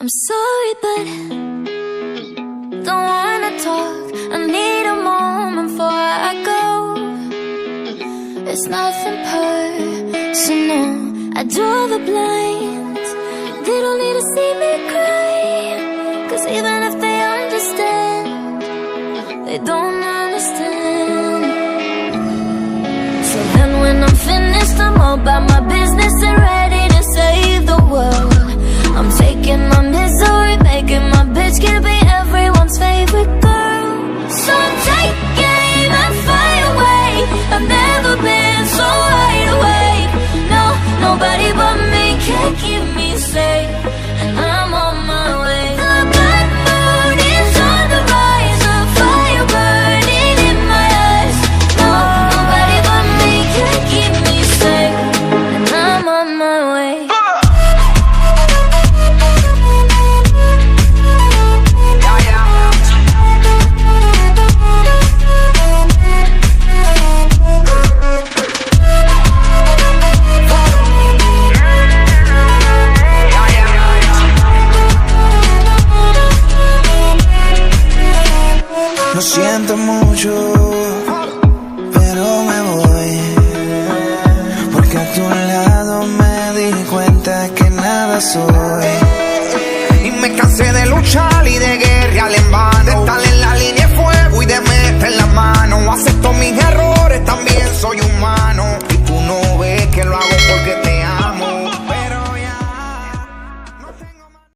I'm sorry, but don't wanna talk. I need a moment before I go. It's nothing personal. I draw the blinds. They don't need to see me cry, 'cause even if they understand, they don't understand. So then when I'm finished, I'm all about my business and ready to save the world.